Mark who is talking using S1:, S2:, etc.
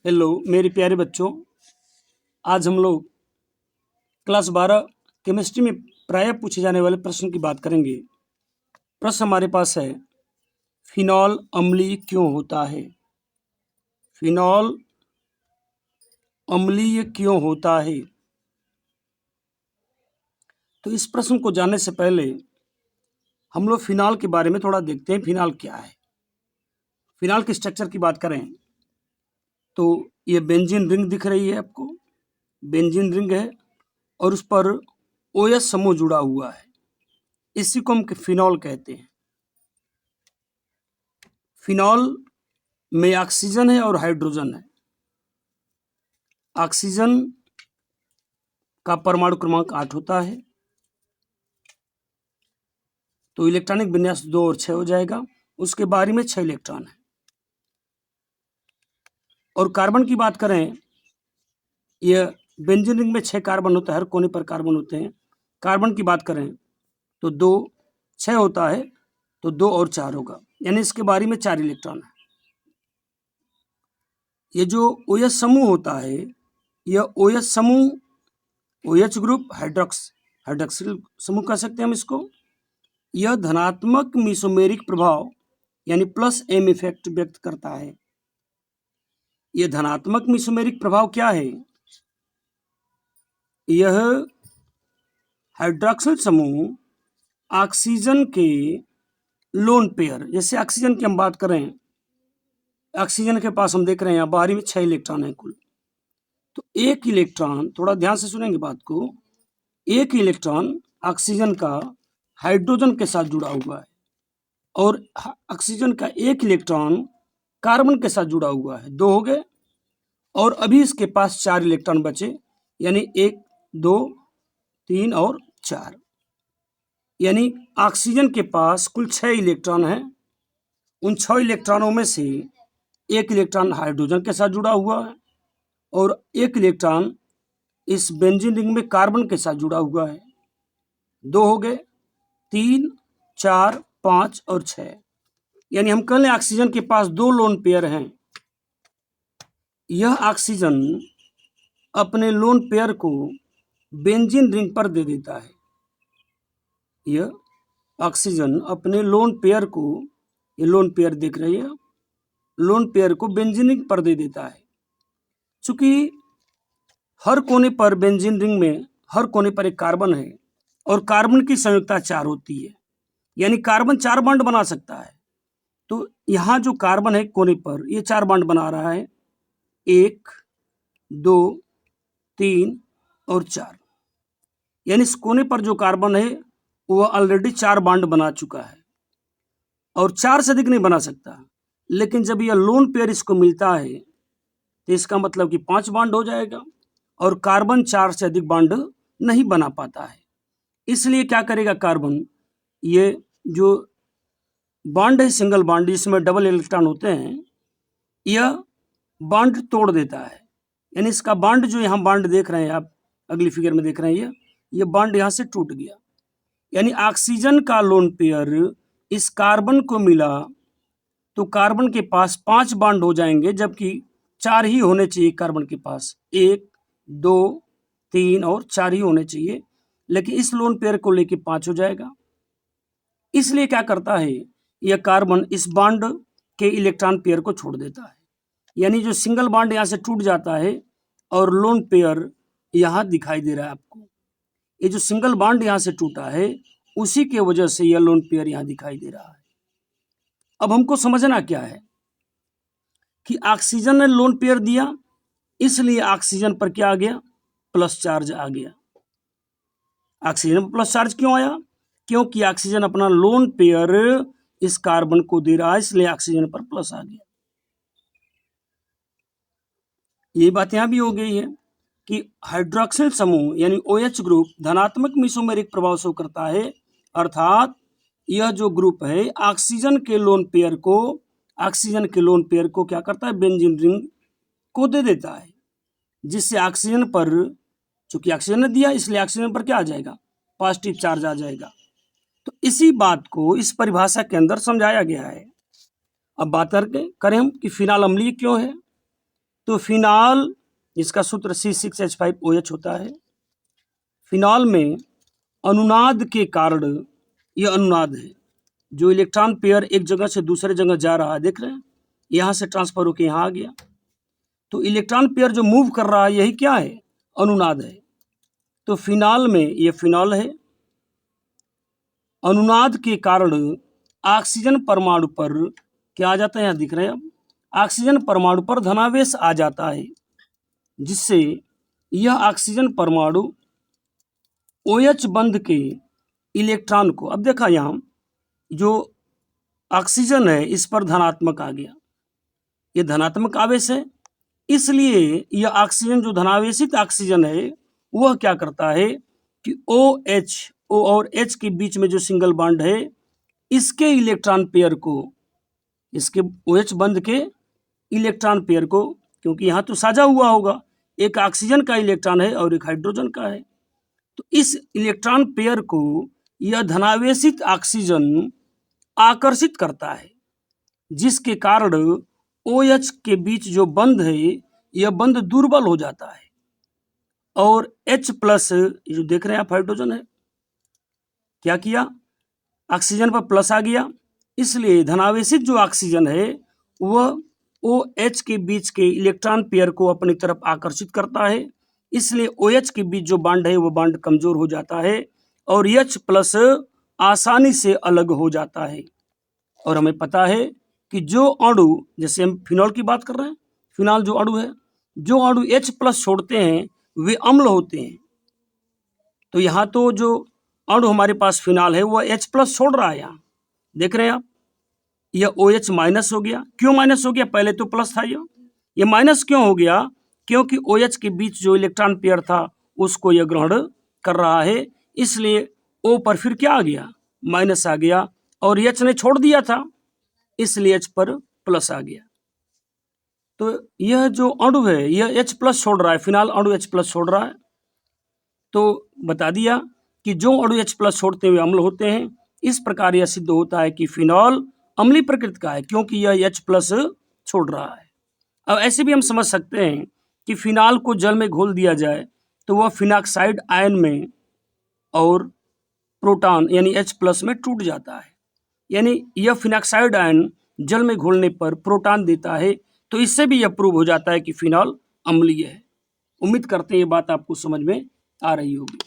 S1: Hello मेरे प्यारे बच्चों, आज हम लोग क्लास 12 केमिस्ट्री में प्रायः पूछे जाने वाले प्रश्न की बात करेंगे। प्रश्न हमारे पास है, फिनॉल अम्लीय क्यों होता है? फिनॉल अम्लीय क्यों होता है? तो इस प्रश्न को जानने से पहले हम लोग फिनॉल के बारे में थोड़ा देखते हैं। फिनॉल क्या है? फिनॉल के स्ट्रक्चर की बात करें तो ये बेंजीन रिंग दिख रही है आपको, बेंजीन रिंग है और उस पर OH समूह जुड़ा हुआ है। इसी को हम फिनॉल कहते हैं। फिनॉल में ऑक्सीजन है और हाइड्रोजन है। ऑक्सीजन का परमाणु क्रमांक 8 होता है, तो इलेक्ट्रॉनिक विन्यास 2 और 6 हो जाएगा। उसके बारे में 6 इलेक्ट्रॉन है। और कार्बन की बात करें, यह बेंजीन रिंग में 6 कार्बन होता है, हर कोने पर कार्बन होते हैं। कार्बन की बात करें तो 2 6 होता है, तो 2 और 4 होगा, यानी इसके बारे में 4 इलेक्ट्रॉन है। ये जो OH समूह होता है, यह OH समूह, OH ग्रुप हाइड्रोक्सिल समूह कह सकते हैं हम इसको। यह धनात्मक मिसोमेरिक प्रभाव यानी +M इफेक्ट व्यक्त करता है। यह धनात्मक मिसोमेरिक प्रभाव क्या है? यह हाइड्रोक्सिल समूह ऑक्सीजन के लोन पेयर, जैसे ऑक्सीजन की हम बात करें, ऑक्सीजन के पास हम देख रहे हैं यहाँ बाहरी में 6 इलेक्ट्रॉन है कुल। तो एक इलेक्ट्रॉन, थोड़ा ध्यान से सुनेंगे बात को, एक इलेक्ट्रॉन ऑक्सीजन का हाइड्रोजन के साथ जुड़ा हुआ है और ऑक्सीजन का एक इलेक्ट्रॉन कार्बन के साथ जुड़ा हुआ है। 2 हो गए और अभी इसके पास 4 इलेक्ट्रॉन बचे, यानी 1 2 3 और 4, यानी ऑक्सीजन के पास कुल 6 इलेक्ट्रॉन हैं। उन 6 इलेक्ट्रॉनों में से एक इलेक्ट्रॉन हाइड्रोजन के साथ जुड़ा हुआ है और एक इलेक्ट्रॉन इस बेंजीन रिंग में कार्बन के साथ जुड़ा हुआ है। 2 हो गए, 3 4 5 और 6, यानी हम कह लें ऑक्सीजन के पास 2 लोन पेयर हैं। यह ऑक्सीजन अपने लोन पेयर को बेंजीन रिंग पर दे देता है। यह ऑक्सीजन अपने लोन पेयर को, ये लोन पेयर देख रही है, लोन पेयर को बेंजीन रिंग पर दे देता है। चूंकि हर कोने पर बेंजीन रिंग में हर कोने पर एक कार्बन है और कार्बन की संयुक्ता 4 होती है, यानी कार्बन 4 बॉन्ड बना सकता है। तो यहाँ जो कार्बन है कोने पर, ये 4 बॉन्ड बना रहा है, 1 2 3 और 4, यानी इस कोने पर जो कार्बन है वह ऑलरेडी 4 बॉन्ड बना चुका है और 4 से अधिक नहीं बना सकता। लेकिन जब यह लोन पेयर इसको मिलता है तो इसका मतलब कि 5 बॉन्ड हो जाएगा और कार्बन 4 से अधिक बॉन्ड नहीं बना पाता है। इसलिए क्या करेगा कार्बन, ये जो बॉन्ड है सिंगल बॉन्ड जिसमें डबल इलेक्ट्रॉन होते हैं, यह बॉन्ड तोड़ देता है। यानी इसका बॉन्ड जो यहाँ बॉन्ड देख रहे हैं आप, अगली फिगर में देख रहे हैं, ये बॉन्ड यहाँ से टूट गया। यानी ऑक्सीजन का लोन पेयर इस कार्बन को मिला तो कार्बन के पास 5 बॉन्ड हो जाएंगे, जबकि 4 ही होने चाहिए कार्बन के पास, 1 2 3 और 4 ही होने चाहिए, लेकिन इस लोन पेयर को लेके 5 हो जाएगा। इसलिए क्या करता है, यह कार्बन इस बॉन्ड के इलेक्ट्रॉन पेयर को छोड़ देता है। यानी जो सिंगल बॉन्ड यहाँ से टूट जाता है और लोन पेयर यहाँ दिखाई दे रहा है आपको। ये जो सिंगल बॉन्ड यहाँ से टूटा है उसी के वजह से यह लोन पेयर यहाँ दिखाई दे रहा है। अब हमको समझना क्या है कि ऑक्सीजन ने लोन पेयर दिया, इसलिए ऑक्सीजन पर क्या आ गया, प्लस चार्ज आ गया। ऑक्सीजन पर प्लस चार्ज क्यों आया? क्योंकि ऑक्सीजन अपना लोन पेयर इस कार्बन को दे रहा है, इसलिए ऑक्सीजन पर प्लस आ गया। ये बात यहां भी हो गई है कि हाइड्रोक्सिल समूह यानी OH ग्रुप धनात्मक मिसोमेरिक प्रभाव शो करता है, अर्थात यह जो ग्रुप है ऑक्सीजन के लोन पेयर को क्या करता है, बेंजीन रिंग को दे देता है, जिससे ऑक्सीजन पर, चूंकि ऑक्सीजन ने दिया इसलिए ऑक्सीजन पर क्या आ जाएगा, पॉजिटिव चार्ज आ जाएगा। तो इसी बात को इस परिभाषा के अंदर समझाया गया है। अब बात करें हम कि फिनाल अम्लीय क्यों है। तो फिनॉल, इसका सूत्र C6H5OH होता है। फिनॉल में अनुनाद के कारण, यह अनुनाद है, जो इलेक्ट्रॉन पेयर एक जगह से दूसरे जगह जा रहा है, देख रहे हैं, यहाँ से ट्रांसफर होकर यहाँ आ गया, तो इलेक्ट्रॉन पेयर जो मूव कर रहा है यही क्या है, अनुनाद है। तो फिनॉल में, यह फिनॉल है, अनुनाद के कारण ऑक्सीजन परमाणु पर क्या आ जाता है, यहाँ दिख रहे हैं, अब ऑक्सीजन परमाणु पर धनावेश आ जाता है, जिससे यह ऑक्सीजन परमाणु OH बंध के इलेक्ट्रॉन को, अब देखा यहाँ जो ऑक्सीजन है इस पर धनात्मक आ गया, ये धनात्मक आवेश है, इसलिए यह ऑक्सीजन जो धनावेशित ऑक्सीजन है वह क्या करता है कि OH, O और H के बीच में जो सिंगल बॉन्ड है इसके इलेक्ट्रॉन पेयर को, इसके OH बंध के इलेक्ट्रॉन पेयर को, क्योंकि यहाँ तो साझा हुआ होगा, एक ऑक्सीजन का इलेक्ट्रॉन है और एक हाइड्रोजन का है, तो इस इलेक्ट्रॉन पेयर को यह धनावेशित ऑक्सीजन आकर्षित करता है, जिसके कारण OH के बीच जो बंध है यह बंध दुर्बल हो जाता है, और H प्लस, जो देख रहे हैं आप हाइड्रोजन है, क्या किया, ऑक्सीजन पर प्लस आ गया, इसलिए धनावेशित जो ऑक्सीजन है वह OH के बीच के इलेक्ट्रॉन पेयर को अपनी तरफ आकर्षित करता है, इसलिए OH के बीच जो बॉन्ड है वो बॉन्ड कमजोर हो जाता है और H प्लस आसानी से अलग हो जाता है। और हमें पता है कि जो अणु, जैसे हम फिनॉल की बात कर रहे हैं, फिनॉल जो अणु है, जो अणु H प्लस छोड़ते हैं वे अम्ल होते हैं, तो यहाँ तो जो अणु हमारे पास फिनॉल है वह H प्लस छोड़ रहा है, यहाँ देख रहे हैं आप, यह OH माइनस हो गया, क्यों माइनस हो गया, पहले तो प्लस था, यह माइनस क्यों हो गया, क्योंकि OH के बीच जो इलेक्ट्रॉन पेयर था उसको यह ग्रहण कर रहा है, इसलिए O पर फिर क्या आ गया, माइनस आ गया, और H ने छोड़ दिया था इसलिए H पर प्लस आ गया। तो यह जो अणु है यह H प्लस छोड़ रहा है, फिनॉल अणु H प्लस छोड़ रहा है, तो बता दिया कि जो अणु H प्लस छोड़ते हुए अम्ल होते हैं, इस प्रकार यह सिद्ध होता है कि फिनॉल अम्लीय प्रकृति का है क्योंकि यह H प्लस छोड़ रहा है। अब ऐसे भी हम समझ सकते हैं कि फिनॉल को जल में घोल दिया जाए तो वह फिनॉक्साइड आयन में और प्रोटॉन यानी H प्लस में टूट जाता है, यानी यह फिनॉक्साइड आयन जल में घोलने पर प्रोटॉन देता है, तो इससे भी यह प्रूव हो जाता है कि फिनॉल अम्लीय है। उम्मीद करते हैं ये बात आपको समझ में आ रही होगी।